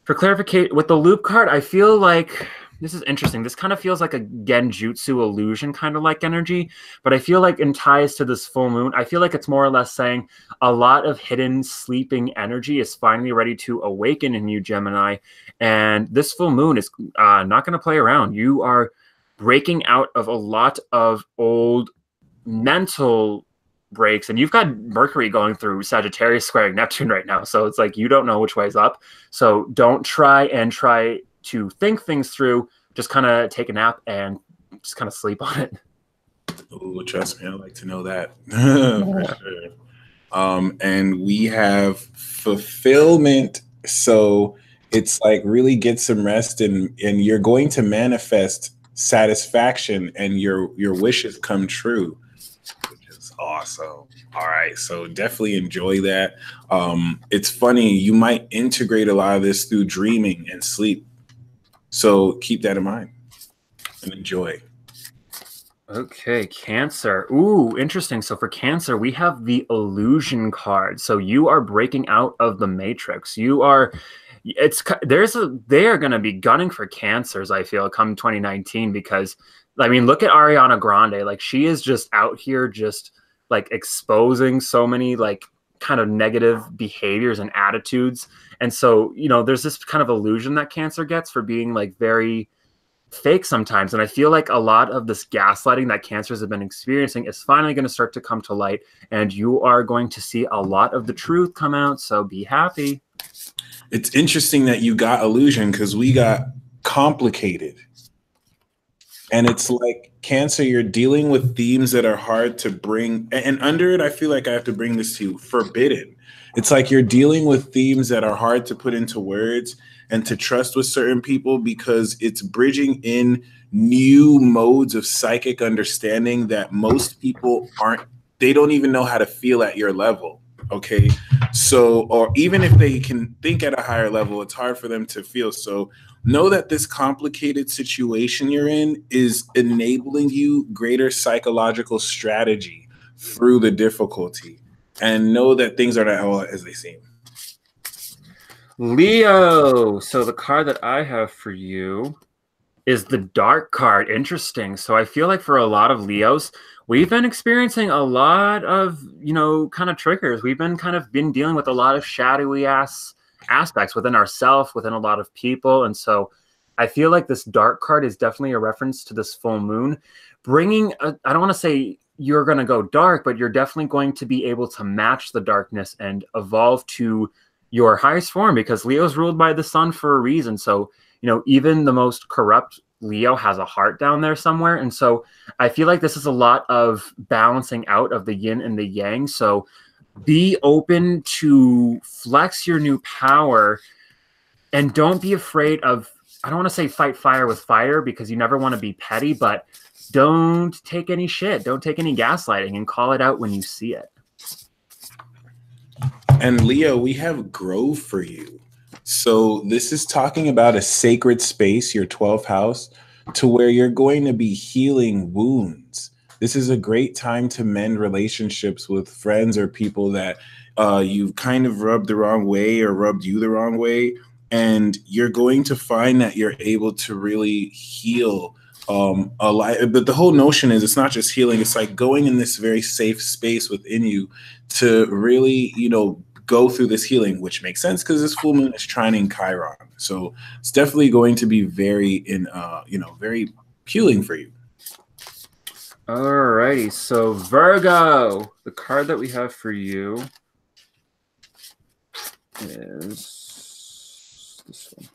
for clarification, with the loop card, I feel like This is interesting. This kind of feels like a genjutsu illusion kind of like energy, but I feel like in ties to this full moon, I feel like it's more or less saying a lot of hidden sleeping energy is finally ready to awaken in you, Gemini. And this full moon is not going to play around. You are breaking out of a lot of old mental breaks, and you've got Mercury going through Sagittarius squaring Neptune right now. So it's like you don't know which way's up. So don't try to think things through. Just kind of take a nap and just kind of sleep on it. Oh, trust me, I like to know that. For sure. And we have fulfillment. So it's like really get some rest, and you're going to manifest satisfaction, and your wishes come true, which is awesome. All right, so definitely enjoy that. It's funny, you might integrate a lot of this through dreaming and sleep. So keep that in mind and enjoy. Okay, Cancer. Ooh, interesting. So for Cancer, we have the illusion card. So you are breaking out of the matrix. You are they are going to be gunning for Cancers, I feel, come 2019, because I mean, look at Ariana Grande. Like, she is just out here just like exposing so many like kind of negative behaviors and attitudes. And so, there's this kind of illusion that Cancer gets for being like very fake sometimes. And I feel like a lot of this gaslighting that Cancers have been experiencing is finally going to start to come to light, and you are going to see a lot of the truth come out. So be happy. It's interesting that you got illusion, because we got complicated. And it's like Cancer, you're dealing with themes that are hard to bring. And under it, I feel like I have to bring this to you, forbidden. It's like you're dealing with themes that are hard to put into words and to trust with certain people, because it's bridging in new modes of psychic understanding that most people they don't even know how to feel at your level. Okay. So, or even if they can think at a higher level, it's hard for them to feel. So know that this complicated situation you're in is enabling you greater psychological strategy through the difficulty, and know that things are not all as they seem. Leo. So the card that I have for you is the Dark card. Interesting. So I feel like for a lot of Leos, we've been experiencing a lot of, kind of triggers. We've been dealing with a lot of shadowy aspects within ourselves, within a lot of people. And so I feel like this Dark card is definitely a reference to this full moon, bringing, I don't want to say you're going to go dark, but you're definitely going to be able to match the darkness and evolve to your highest form, because Leo's ruled by the sun for a reason. So, even the most corrupt Leo has a heart down there somewhere. And so I feel like this is a lot of balancing out of the yin and the yang. So be open to flex your new power, and don't be afraid of, I don't want to say fight fire with fire, because you never want to be petty, but don't take any shit. Don't take any gaslighting, and call it out when you see it. And Leo, we have Grove for you. So this is talking about a sacred space, your 12th house, to where you're going to be healing wounds. This is a great time to mend relationships with friends or people that you've kind of rubbed the wrong way or rubbed you the wrong way. And you're going to find that you're able to really heal a lot. But the whole notion is, it's not just healing. It's like going in this very safe space within you to really, go through this healing, which makes sense because this full moon is trining Chiron. So it's definitely going to be very very healing for you. Alrighty, so Virgo, the card that we have for you is this one.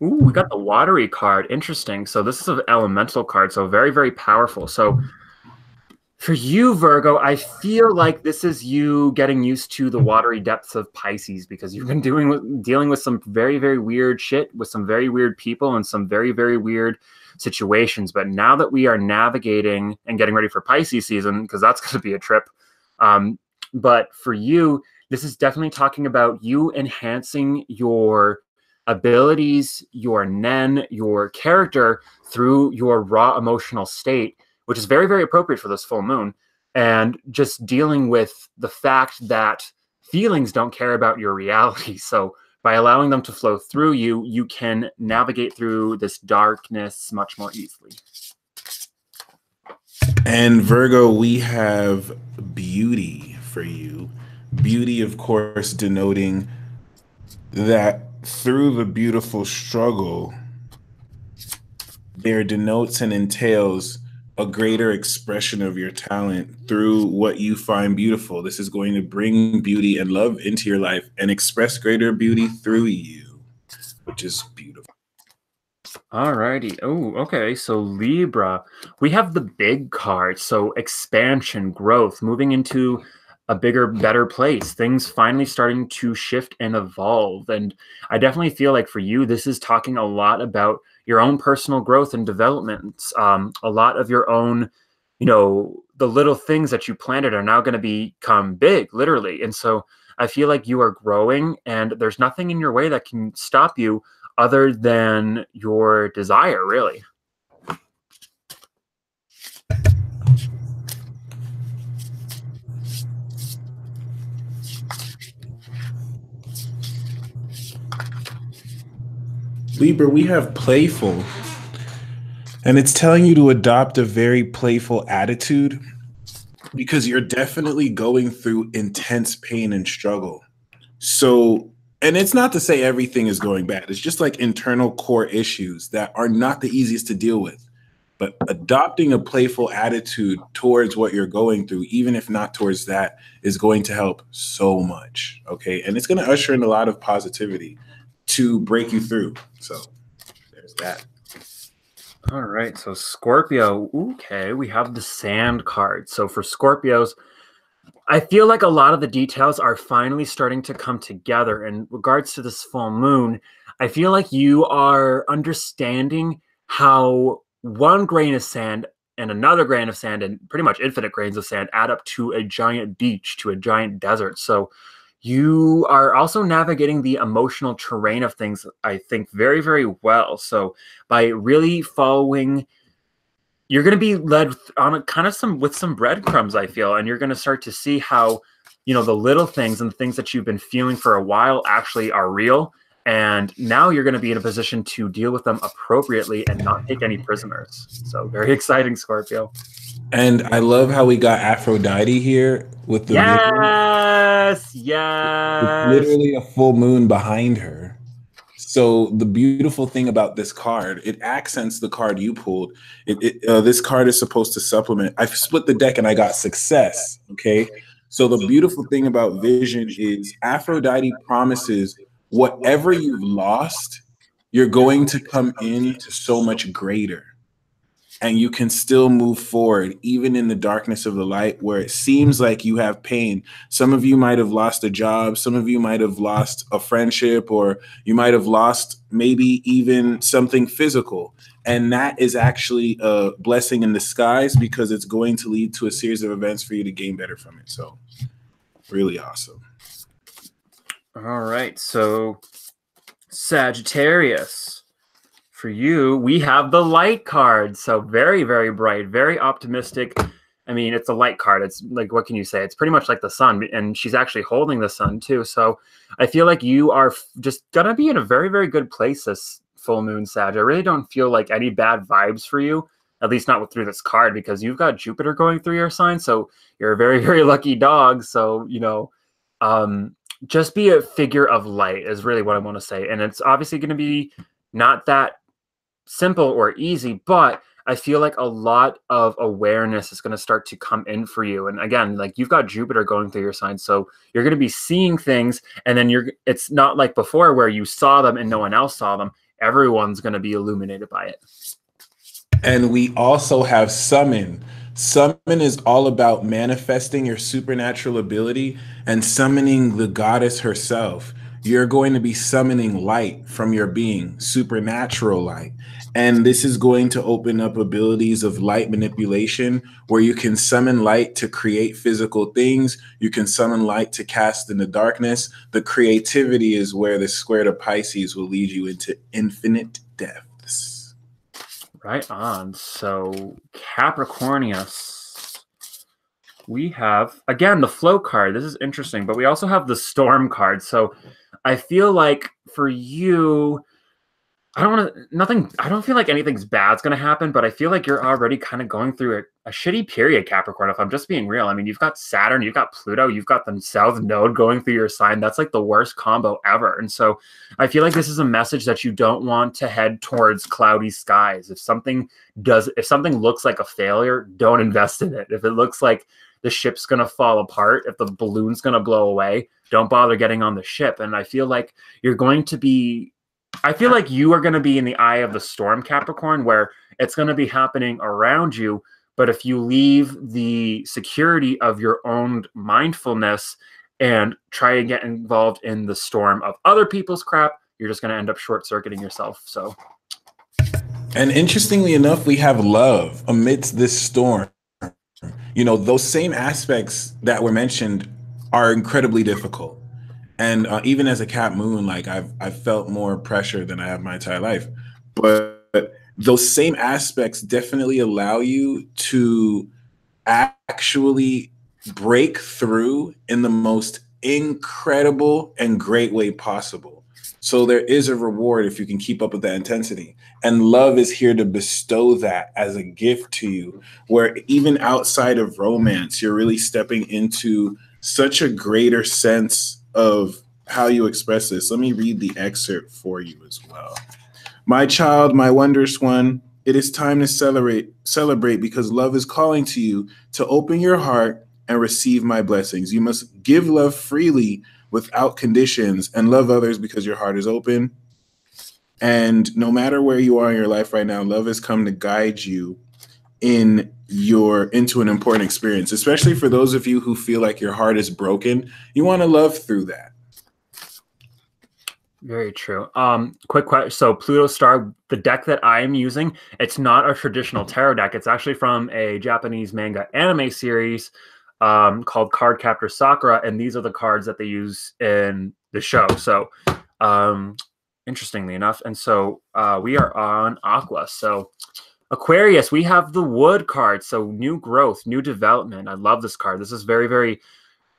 Ooh, we got the Watery card. Interesting. So this is an elemental card, so very, very powerful. So for you, Virgo, I feel like this is you getting used to the watery depths of Pisces, because you've been dealing with some very, very weird shit with some very weird people and some very, very weird situations. But now that we are navigating and getting ready for Pisces season, because that's going to be a trip. But for you, this is definitely talking about you enhancing your abilities, your nen, your character through your raw emotional state, which is very, very appropriate for this full moon, and just dealing with the fact that feelings don't care about your reality. So by allowing them to flow through you, you can navigate through this darkness much more easily. And Virgo, we have beauty for you. Beauty, of course, denoting that through the beautiful struggle, there denotes and entails a greater expression of your talent through what you find beautiful. This is going to bring beauty and love into your life and express greater beauty through you, which is beautiful. Alrighty. Oh, okay. So Libra, we have the big card. So expansion, growth, moving into a bigger, better place. Things finally starting to shift and evolve. And I definitely feel like for you, this is talking a lot about your own personal growth and development. A lot of your own, the little things that you planted are now going to become big, literally. And so I feel like you are growing, and there's nothing in your way that can stop you other than your desire, really. Libra, we have playful, and it's telling you to adopt a very playful attitude because you're definitely going through intense pain and struggle. So, and it's not to say everything is going bad. It's just like internal core issues that are not the easiest to deal with. But adopting a playful attitude towards what you're going through, even if not towards that, is going to help so much. Okay. And it's going to usher in a lot of positivity to break you through. So there's that. All right. So Scorpio. Okay. We have the sand card. So for Scorpios, I feel like a lot of the details are finally starting to come together. In regards to this full moon, I feel like you are understanding how one grain of sand and another grain of sand and pretty much infinite grains of sand add up to a giant beach, to a giant desert. So you are also navigating the emotional terrain of things, I think, very, very well. So by really following, you're going to be led on a kind of with some breadcrumbs, I feel, and you're going to start to see how, the little things and things that you've been feeling for a while actually are real. And now you're going to be in a position to deal with them appropriately and not take any prisoners. So very exciting, Scorpio. And I love how we got Aphrodite here with the yes, vision. yes. It's literally a full moon behind her. So the beautiful thing about this card, it accents the card you pulled. This card is supposed to supplement. I split the deck and I got success. Okay. So the beautiful thing about vision is Aphrodite promises whatever you've lost, you're going to come into so much greater. And you can still move forward, even in the darkness of the light where it seems like you have pain. Some of you might have lost a job. Some of you might have lost a friendship, or you might have lost maybe even something physical. And that is actually a blessing in disguise because it's going to lead to a series of events for you to gain better from it. So really awesome. All right. So Sagittarius. For you, we have the light card. So very, very bright, very optimistic. I mean, it's a light card. It's like, what can you say? It's pretty much like the sun, and she's actually holding the sun too. So I feel like you are just going to be in a very, very good place this full moon, Sag. I really don't feel like any bad vibes for you, at least not through this card, because you've got Jupiter going through your sign. So you're a very, very lucky dog. So, just be a figure of light is really what I want to say. And it's obviously going to be not that simple or easy, but I feel like a lot of awareness is going to start to come in for you. And again, like you've got Jupiter going through your sign, so you're going to be seeing things, and then it's not like before where you saw them and no one else saw them. Everyone's going to be illuminated by it. And we also have summon. Summon is all about manifesting your supernatural ability and summoning the goddess herself. You're going to be summoning light from your being, supernatural light. And this is going to open up abilities of light manipulation where you can summon light to create physical things. You can summon light to cast in the darkness. The creativity is where the square to Pisces will lead you into infinite depths. Right on. So Capricornius, we have, again, the flow card. This is interesting, but we also have the storm card. So I feel like for you, I don't feel like anything's bad's going to happen, but I feel like you're already kind of going through a shitty period, Capricorn, if I'm just being real. I mean, you've got Saturn, you've got Pluto, you've got the South Node going through your sign. That's like the worst combo ever. And so I feel like this is a message that you don't want to head towards cloudy skies. If something looks like a failure, don't invest in it. If it looks like the ship's going to fall apart, if the balloon's going to blow away, don't bother getting on the ship. And I feel like you are going to be in the eye of the storm, Capricorn, where it's going to be happening around you. But if you leave the security of your own mindfulness and try and get involved in the storm of other people's crap, you're just going to end up short-circuiting yourself. So, and interestingly enough, we have love amidst this storm. You know, those same aspects that were mentioned are incredibly difficult. And even as a Cap Moon, like I've felt more pressure than I have my entire life. But those same aspects definitely allow you to actually break through in the most incredible and great way possible. So there is a reward if you can keep up with that intensity. And love is here to bestow that as a gift to you, where even outside of romance, you're really stepping into such a greater sense of how you express this. Let me read the excerpt for you as well. My child, my wondrous one, it is time to celebrate because love is calling to you to open your heart and receive my blessings. You must give love freely without conditions and love others because your heart is open. And no matter where you are in your life right now, love has come to guide you into an important experience, especially for those of you who feel like your heart is broken. You want to love through that. Very true. Quick question. So Pluto Star, the deck that I am using, it's not a traditional tarot deck. It's actually from a Japanese manga anime series called Card Captor Sakura, and these are the cards that they use in the show. So interestingly enough, and so we are on Aqua. So Aquarius, we have the Wood card. So new growth, new development. I love this card. This is very, very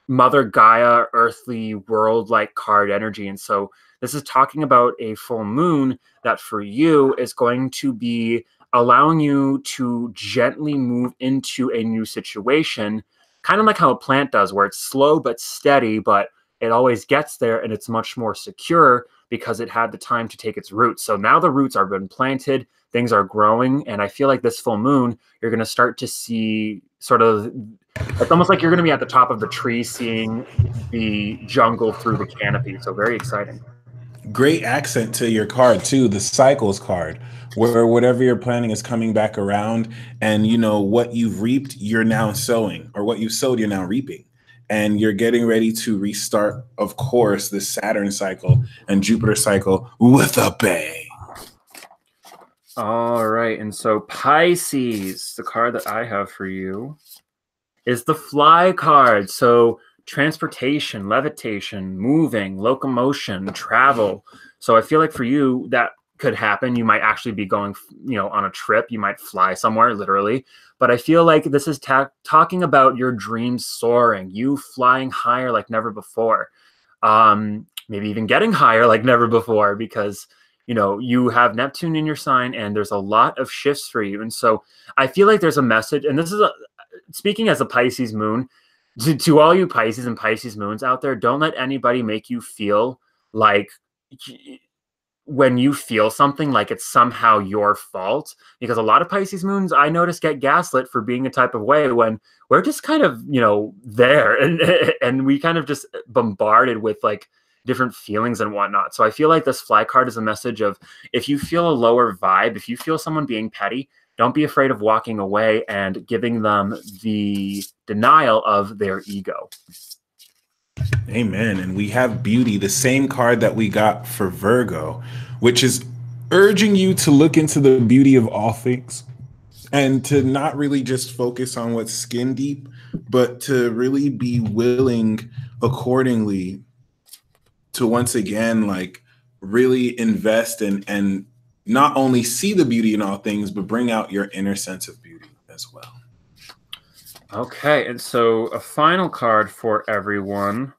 Mother Gaia, earthly world-like card energy. And so this is talking about a full moon that for you is going to be allowing you to gently move into a new situation, kind of like how a plant does, where it's slow but steady, but it always gets there and it's much more secure because it had the time to take its roots. So now the roots are been planted, things are growing, and I feel like this full moon, you're going to start to see sort of, it's almost like you're going to be at the top of the tree seeing the jungle through the canopy. So very exciting. Great accent to your card too, the cycles card, where whatever you're planning is coming back around, and you know what you've reaped, you're now sowing, or what you sowed, you're now reaping. And you're getting ready to restart, of course, the Saturn cycle and Jupiter cycle with a bang. All right. And so Pisces, the card that I have for you is the Fly card. So transportation, levitation, moving, locomotion, travel. So I feel like for you, that could happen. You might actually be going, on a trip. You might fly somewhere, literally. But I feel like this is talking about your dreams soaring, you flying higher like never before. Maybe even getting higher like never before, because you have Neptune in your sign and there's a lot of shifts for you. And so I feel like there's a message, and this is speaking as a Pisces moon, to all you Pisces and Pisces moons out there, don't let anybody make you feel like when you feel something like it's somehow your fault, because a lot of Pisces moons I notice get gaslit for being a type of way when we're just kind of, there and we kind of just bombarded with like different feelings and whatnot. So I feel like this Fly card is a message of, if you feel a lower vibe, if you feel someone being petty, don't be afraid of walking away and giving them the denial of their ego. Amen. And we have Beauty, the same card that we got for Virgo, which is urging you to look into the beauty of all things and to not really just focus on what's skin deep, but to really be willing accordingly to once again, like, really invest and not only see the beauty in all things, but bring out your inner sense of beauty as well. Okay, and so a final card for everyone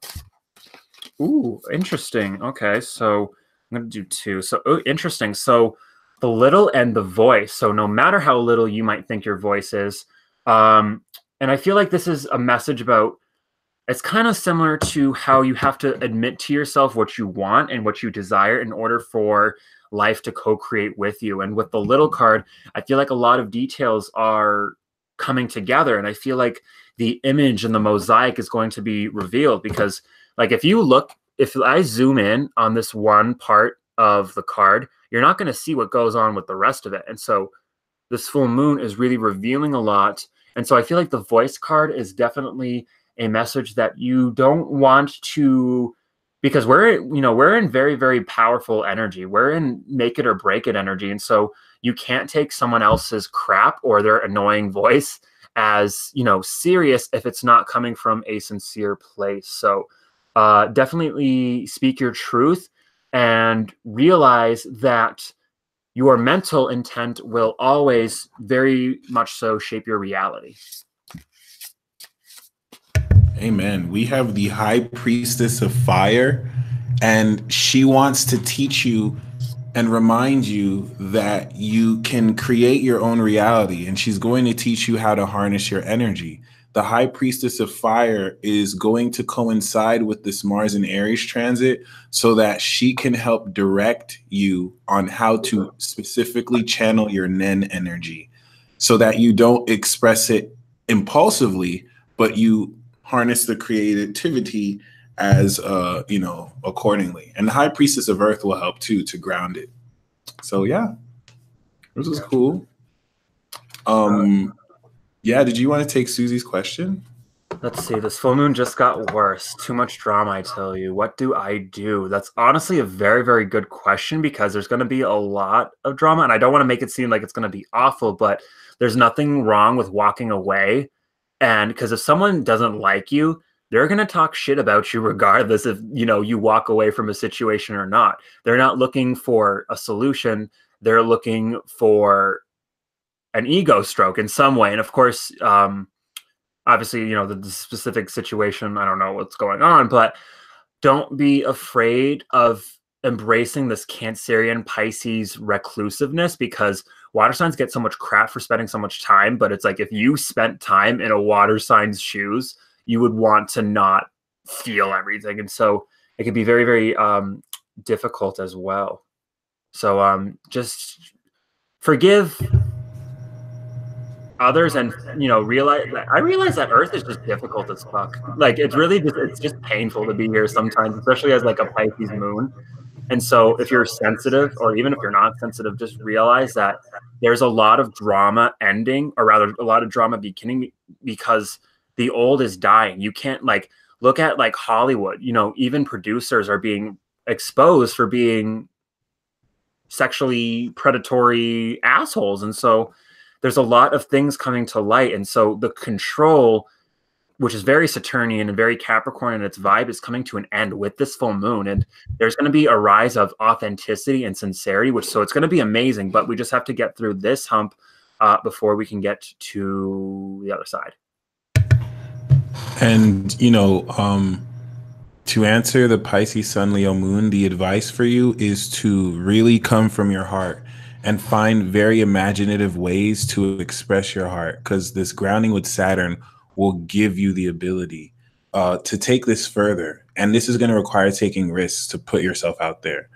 Ooh, interesting. Okay, so I'm gonna do two. So, oh, interesting. So, the little and the voice. So, no matter how little you might think your voice is, um, and I feel like this is a message about. It's kind of similar to how you have to admit to yourself what you want and what you desire in order for life to co-create with you. And with the little card, I feel like a lot of details are coming together, and I feel like the image and the mosaic is going to be revealed because, like, if I zoom in on this one part of the card, you're not going to see what goes on with the rest of it. And so this full moon is really revealing a lot. And so I feel like the voice card is definitely a message that you don't want to, because we're in very, very powerful energy. We're in make it or break it energy. And so you can't take someone else's crap or their annoying voice as, serious if it's not coming from a sincere place. So definitely speak your truth and realize that your mental intent will always very much so shape your reality. Amen. We have the high priestess of fire, and she wants to teach you and remind you that you can create your own reality, and she's going to teach you how to harness your energy. The high priestess of fire is going to coincide with this Mars and Aries transit so that she can help direct you on how to specifically channel your Nen energy so that you don't express it impulsively, but you harness the creativity as accordingly. And the high priestess of earth will help too to ground it. So yeah, this is cool. Yeah, did you want to take Susie's question? Let's see. This full moon just got worse. Too much drama, I tell you. What do I do? That's honestly a very, very good question because there's going to be a lot of drama, and I don't want to make it seem like it's going to be awful, but there's nothing wrong with walking away. And because if someone doesn't like you, they're going to talk shit about you regardless if, you walk away from a situation or not. They're not looking for a solution. They're looking for an ego stroke in some way. And of course, obviously, the specific situation, I don't know what's going on, but don't be afraid of embracing this Cancerian Pisces reclusiveness because water signs get so much crap for spending so much time. But it's like if you spent time in a water sign's shoes, you would want to not feel everything. And so it can be very, very difficult as well. So just forgive others and I realize that earth is just difficult as fuck. Like it's just painful to be here sometimes, especially as like a Pisces moon. And so if you're sensitive or even if you're not sensitive, just realize that there's a lot of drama ending, or rather a lot of drama beginning, because the old is dying. You can't look at Hollywood, even producers are being exposed for being sexually predatory assholes. And so there's a lot of things coming to light. And so the control, which is very Saturnian and very Capricorn in its vibe, is coming to an end with this full moon. And there's going to be a rise of authenticity and sincerity, so it's going to be amazing. But we just have to get through this hump before we can get to the other side. And, to answer the Pisces Sun Leo Moon, the advice for you is to really come from your heart and find very imaginative ways to express your heart, because this grounding with Saturn will give you the ability to take this further. And this is going to require taking risks to put yourself out there.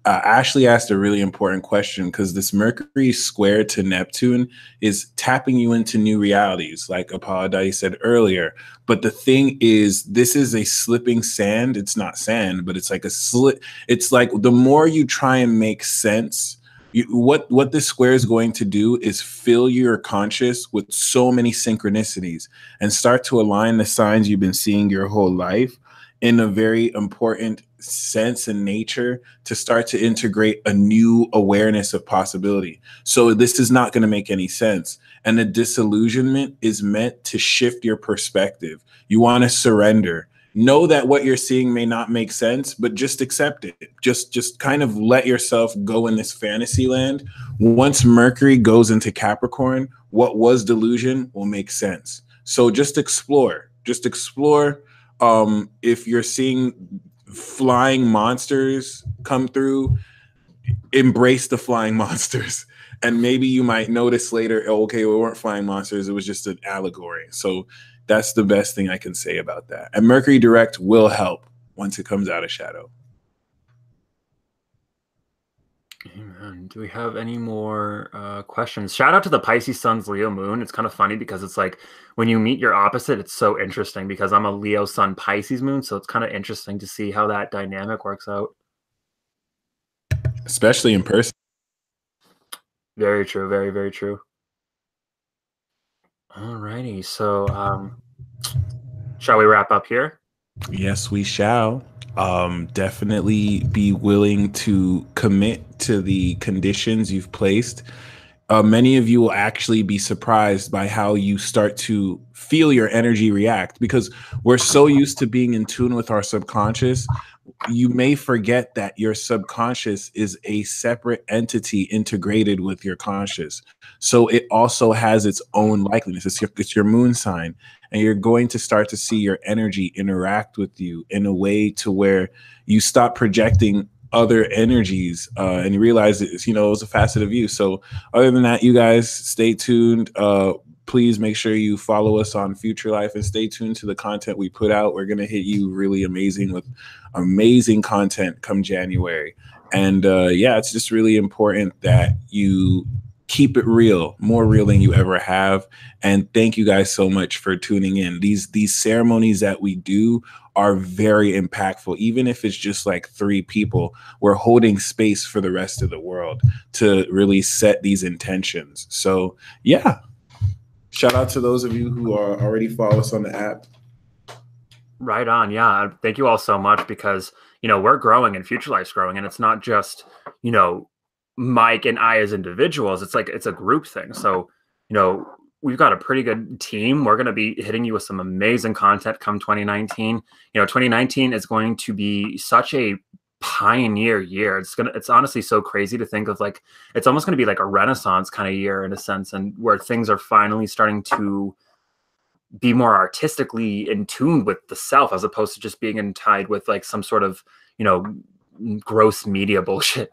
Ashley asked a really important question because this Mercury square to Neptune is tapping you into new realities, like Apollodite said earlier. But the thing is, this is a slipping sand. It's not sand, but it's like a slip. It's like the more you try and make sense, what this square is going to do is fill your conscious with so many synchronicities and start to align the signs you've been seeing your whole life in a very important sense and nature to start to integrate a new awareness of possibility. So this is not going to make any sense. And the disillusionment is meant to shift your perspective. You want to surrender. Know that what you're seeing may not make sense, but just accept it. Just kind of let yourself go in this fantasy land. Once Mercury goes into Capricorn, what was delusion will make sense. So just explore. Just explore. If you're seeing flying monsters come through, embrace the flying monsters. And maybe you might notice later, oh, okay, we weren't flying monsters. It was just an allegory. So that's the best thing I can say about that. And Mercury direct will help once it comes out of shadow. Amen. Do we have any more questions? Shout out to the Pisces Sun's Leo Moon. It's kind of funny because it's like when you meet your opposite, it's so interesting because I'm a Leo Sun Pisces Moon. So it's kind of interesting to see how that dynamic works out. Especially in person. Very true. Very, very true. All righty. So shall we wrap up here? Yes, we shall. Definitely be willing to commit to the conditions you've placed. Many of you will actually be surprised by how you start to feel your energy react, because we're so used to being in tune with our subconscious. You may forget that your subconscious is a separate entity integrated with your conscious. So it also has its own likeliness. It's your moon sign. And you're going to start to see your energy interact with you in a way to where you stop projecting other energies and you realize it's, it was a facet of you. So other than that, you guys stay tuned. Please make sure you follow us on Future Life and stay tuned to the content we put out. We're going to hit you really amazing with amazing content come January. And yeah, it's just really important that you keep it real, more real than you ever have. And thank you guys so much for tuning in. These ceremonies that we do are very impactful. Even if it's just like 3 people, we're holding space for the rest of the world to really set these intentions. So yeah, shout out to those of you who are already follow us on the app. Right on. Yeah. Thank you all so much because, we're growing and Future Life's growing, and it's not just, Mike and I as individuals. It's like, it's a group thing. So, we've got a pretty good team. We're going to be hitting you with some amazing content come 2019. 2019 is going to be such a pioneer year. It's honestly so crazy to think of, like, it's almost going to be like a Renaissance kind of year in a sense, and where things are finally starting to be more artistically in tune with the self, as opposed to just being tied with like some sort of, gross media bullshit.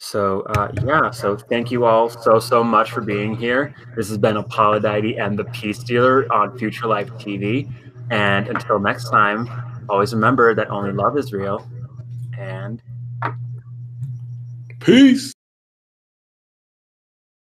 So yeah, so thank you all so much for being here. This has been Apollodite and the Peace Dealer on Future Life TV. And until next time, always remember that only love is real. And peace.